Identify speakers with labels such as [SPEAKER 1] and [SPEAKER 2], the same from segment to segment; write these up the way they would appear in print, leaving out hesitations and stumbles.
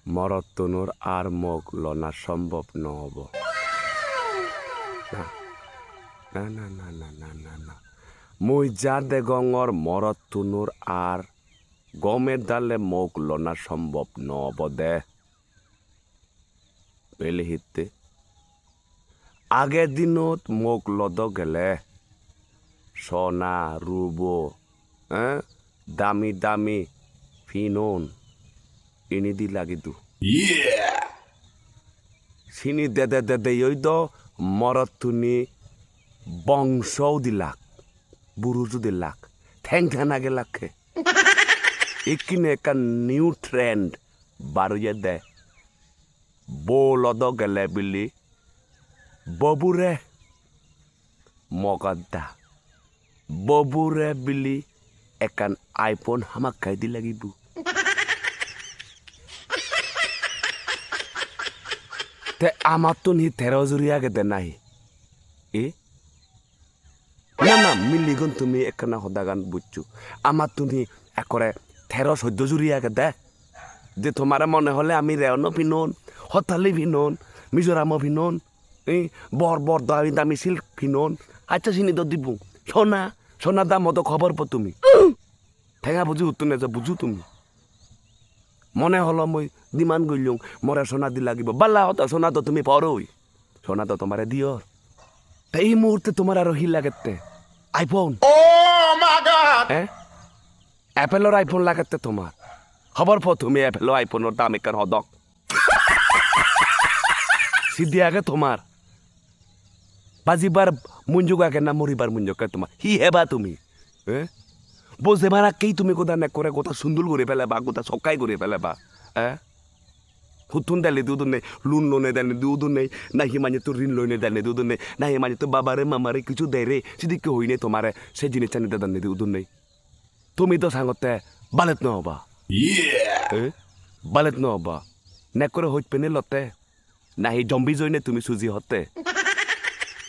[SPEAKER 1] মরত্তনুর আর মোক লনা সম্ভব নহব না না না না না না না না মুই যা দেগঙর মরত্তনুর আর গমের দালে মোক লনা সম্ভব নহব দে বেলি হিতে আগের দিনত মোক লদ গেলে সোনা রুবো দামি দামি ফিনোন ইনি দি লাগিদু সিনি দে দে দে দে ওই তো মরতুনি বংশও দিলাক বুরুজু দিলাক ঠ্যাং ঠ্যানা গেলাকে ইকিনে একটা নিউ ট্রেন্ড বারুয়ে দে বোলদ গেলে বিলি ববুরে মগদা ববুরে বিলি একান আইফোন হামাক খাই দি লাগিব তে আমার তো নি 13 জুরিয়া গেতে নাই এ না না মিলিগন তুমি একখানা হদাগান বুঝছো আমার তুমি একরে 13 14 জুরিয়া গেতে যে তোমার মনে হলে আমি রেওনো ভিনন হতালি ভিনন মিজোরামও ভিনন এই বর বর দামি দামি সিল্ক ভিনন আচ্ছা চিনি তো দিব সোনা সোনা দাম মতো খবর পো তুমি ঠেঙা বুঝি উত্তর নেছে বুঝু তুমি মনে হলো মই ডিমান্ড গইলুং মরে সোনা দি লাগিব বাল্লা হতা সোনা তো তুমি পরই সোনা তো তোমারে দিও এই মুহূর্তে তোমার আর হি লাগতে আইফোন ও মাই গড অ্যাপেলের আইফোন লাগাতে তোমার খবর পো তুমি অ্যাপেলের আইফোনের দাম একান হদক সিদ্ধি আগে তোমার বাজিবার মুঞ্জুক আগে না মরিবার মুঞ্জুক তোমার হি হেবা তুমি বুঝতে পারা কেই তুমি কোথা না করে কোথা সুন্দর করে ফেলেবা কোথা সকাই করে ফেলেবা হুতুন দেলে দুধ নেই লুন লোনে দেনে দুধ নেই না হি মানে তো ঋণ লোনে দেনে দুধ নেই না হি মানে তো বাবারে মামারে কিছু দেয় রে সেদিকে হই নেই তোমারে সে জিনিস চানিতে দেনে দুধ নেই তুমি তো সাংতে বালেত নহবা বালেত নহবা নে করে হইত পেনে লতে না হি জম্বি জইনে তুমি সুজি হতে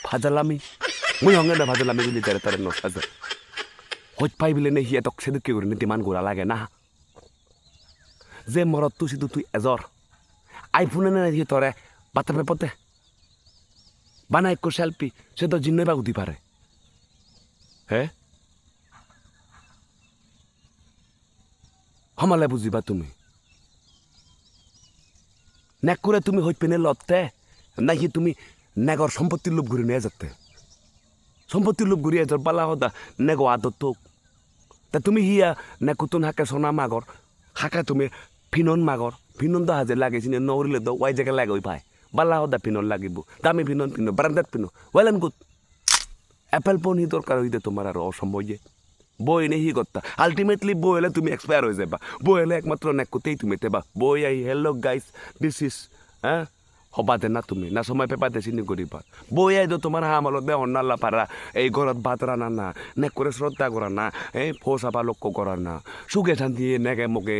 [SPEAKER 1] ভাজালামি মুই হঙ্গে না ভাজালামি বলি তারে তারে নসাজে হইত পাই বিলে নে হি এতক সেদিকে করে নে তিমান গোড়া লাগে না যে মরত তুই শুধু তুই এজর আইফোনে না দিয়ে তোরে বাতা পেপতে বানাই কো সেলফি সে তো জিন্নই বা উঠি পারে হ্যাঁ হমালে বুঝিবা তুমি নেক করে তুমি হইত পেনে লতে নাকি তুমি নেগর সম্পত্তির লোভ ঘুরে নিয়ে যেতে সম্পত্তির লোভ ঘুরিয়ে যার বালা হদা নেগো আদত তো তা তুমি হিয়া নেকুতুন হাকে সোনা মাগর হাকে তুমি ফিনন মাগর ফিনন তো হাজে লাগে চিনি নৌরিলে তো ওয়াই জায়গায় লাগে ওই পায় বালা হদা ফিনন লাগিব দামি ফিনন ফিনো ব্রান্ডেড ফিনো well and good Apple phone হি দরকার হইতে তোমার আর অসম্ভব যে বই নেই হি কথা আলটিমেটলি বই হলে তুমি এক্সপায়ার হয়ে যাবা বই হলে একমাত্র নেকুতেই তুমি তেবা বই I hello guys this is হবা দে না তুমি না সময় পেপা দে চিনি করিবা বই আই তো তোমার হামালত দে অন্নাল্লা পারা এই ঘরত ভাত রানা না নে করে শ্রদ্ধা করা না এই ফোসাপা লক্ষ্য করার না সুখে শান্তি নেকে মোকে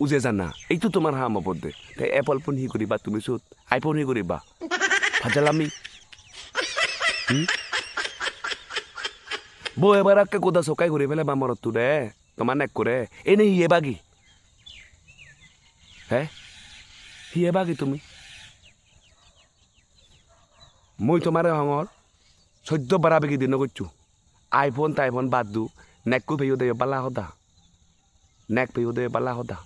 [SPEAKER 1] উজে জানা এইটো তোমার হাম হবদে তাই এপল ফোন হি করিবা তুমি সুত আইফোন হি করিবা ভাজালামি বই এবার আকে কোথা চকাই ঘুরে ফেলে বা মরত তুলে তোমার নেক করে এনে হিয়ে বাগি হিয়ে বাগি তুমি মই তোমার হঙর 14 বারা বেগি দিন করছু আইফোন তাইফোন বাদ দু নেকু ভেয়ু দে বালা হদা নেক ভেয়ু দে বালা হদা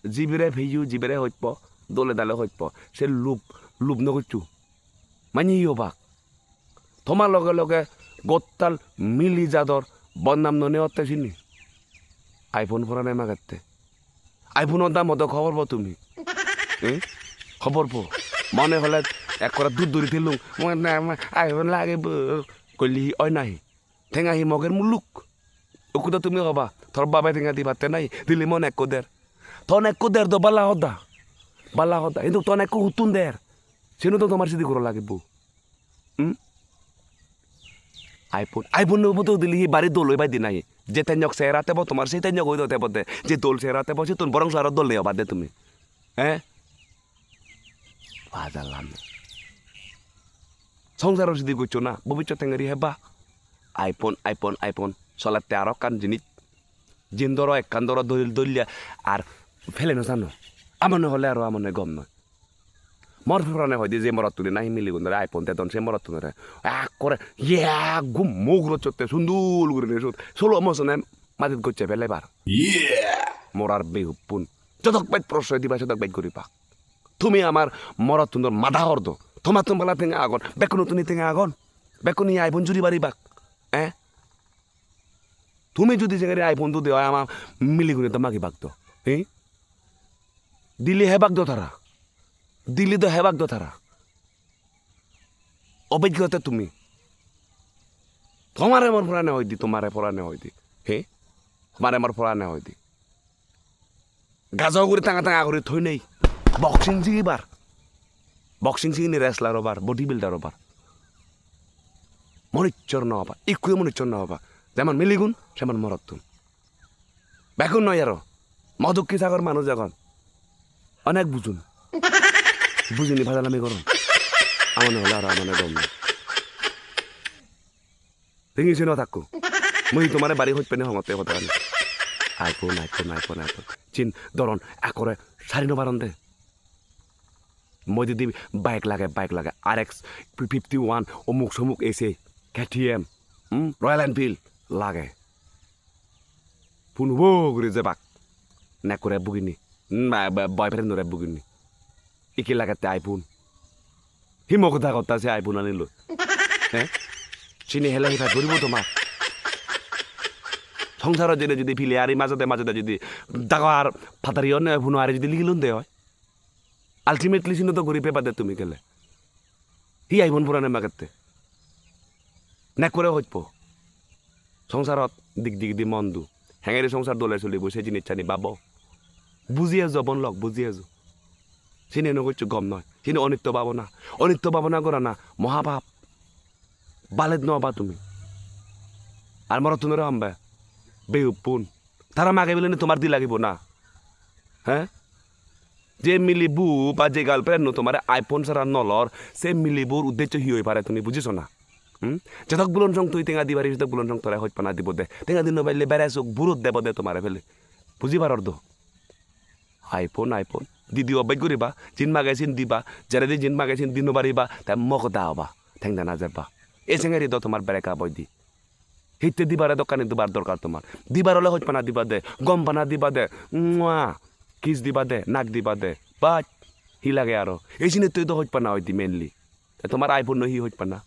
[SPEAKER 1] জিবিরে ভেয়ু জিবিরে হইপ দলে দালে হইপ সে লুপ নকরছু মানি বাক তোমার লগে লগে গত্তাল মিলি যাদর বদনাম ননে অত্তে চিনি আইফোন ফোরা নাই মাগাতে আইফোনের দাম হতো খবর পো তুমি খবর পো মনে হলে এক করে দূর দূরি দিলুম আইফোন লাগে কইলি অয় নাই ঠেঙা হি মগের মুলুক ওকুতো তুমি হবা তোর বাবাই ঠেঙা দি ভাতে নাই দিলি মন এক কোদের তন এক কোদের তো বালা হদা কিন্তু তন এক হুতুন দের সেনু তো তোমার সিদ্ধি করা লাগিব আইফোন তো দিলি বাড়ি দোল হইবাই দি নাই যে তেঞ্জক চেহারাতে বো তোমার সেই তেঞ্জক হইতে বদে যে দোল চেহারাতে বসে তুমি বরং সারা দোল লেও বাদে তুমি বাজালাম সংসার যদি করছো না ভবিষ্যৎ টেঙ্গারি হেবা আইফোন চলাতে আরো কান জিনিস জিন্দর এক কান্দর দলিয়া আর ফেলে না জানো আমনে হলে আরো আমনে গম নয় মর ফুরানে হয় যে মরত তুলে নাই মিলি গুণ আইফোন তেতন সে মরত তুলে এক করে ইয়া গুম মুগ্র চতে সুন্দর করে ষোলো মশনে মাটিত গচ্ছে ফেলে বার মরার বেহুপুন যতক বাইত প্রশ্রয় দিবা যতক বাইত করিবা তুমি আমার মরত তুন্দর মাথা হরদ তোমার তোমালা টেঙা আগন বেকুনো তুমি টেঙা আগন বেকুনি আইফোন জুড়ি বাড়িবাক তুমি যদি যেখানে আইফোন তো দেওয়া আমার মিলি গুণে তো মাগি বাগতো দিল্লি হেবাক দো তারা দিল্লি তো হেবাক দো তারা অভিজ্ঞতা তুমি তোমারে আমার পড়ানে হয় দি তোমারে পড়ানে হয় দি তোমারে আমার পড়ানে হয় দি গাজাও করে টাঙা টাঙা করে থই নেই বক্সিং শিখিবার বক্সিং শিখিনি রেসলার ওবার বডি বিল্ডার ওবার মনিচ্চর না হবা ইকুয়ে মনিচ্চর না হবা যেমন মিলিগুণ সেমন মরত্তুন বেকুন নয় আরো মধুক্ষী সাগর মানুষ এখন অনেক বুঝুন বুঝিনি ভাজালামি করুন আমার হলে আর আমার দম নেই রিঙিছে ন থাকো মুই তোমার বাড়ি হইতে পেনে হমতে হতে পারি আইফোন আইফোন আইফোন আইফোন চিন ধরন একরে সারি নবারন দে মই যদি বাইক লাগে RX-51 অমুক সমুক এসে KTM রয়্যাল এনফিল্ড লাগে পুনব করে যে বাক না করে বুগিনি বয়ফ্রেন্ড ধরে বুগিনি ইকি লাগাতে আইফোন হিমক কথা কথা আছে আইফোন আনিল চিনি হেলে হিফা ধরিব তোমার সংসাৰত যদি ফিলে আর মাজতে মাজতে যদি ডাঙৰ ফাটারি অন্য ফোনো আর যদি লিখিলুন দে হয় আলটিমেটলি চিনো তো গরিবে বাদে তুমি গেলে হি আইফোন পুরানে মাগেতে নে করে হইব সংসাৰত দিক দি মন দু হেঙেরি সংসার দলে চলিব সে জিনিস চানি বাব বুঝি আছো বন লগ বুঝি আছো চিনি নকরছো গম নয় চিনি অনিত্য ভাবনা করা না মহাপাপ বালেদ নবা তুমি আর মর তুমি আমবে বেউপুন তারা মাগে বলে তোমার দি লাগিব না যে মিলিবু বা যে গার্লফ্রেন্ড তোমার আইফোন ছাড়া নলর সে মিলিবুর উদ্দেশ্য হি হয়ে পারে তুমি বুঝিস না যতক বুলন সং তুই টেঙা দিবারি যতক বুলন সং তোরা হইত পানা দিব দে টেঙা দিন বাইলে বেড়াইছো বুরুত দেব দে তোমারে ফেলে বুঝি পারর দো আইফোন দিদি অবাই করিবা জিন মাগাইছিন দিবা যারা দি জিন মাগাইছিন দিন পারিবা তাই মক দাওবা ঠেংদা না যাবা এই চেঙারি দাও তোমার বেড়াকা বই দি হিতে দিবারে দোকানে দুবার দরকার তোমার দিবার হলে হইত পানা দিবা দে গম পানা দিবা দে কিস দিবা দে নাক দিবা দে বাট হি লাগে আরো এই চিনে তুই তো হইত পানা হইতি মেনলি তোমার আইফোন হি হইত পানা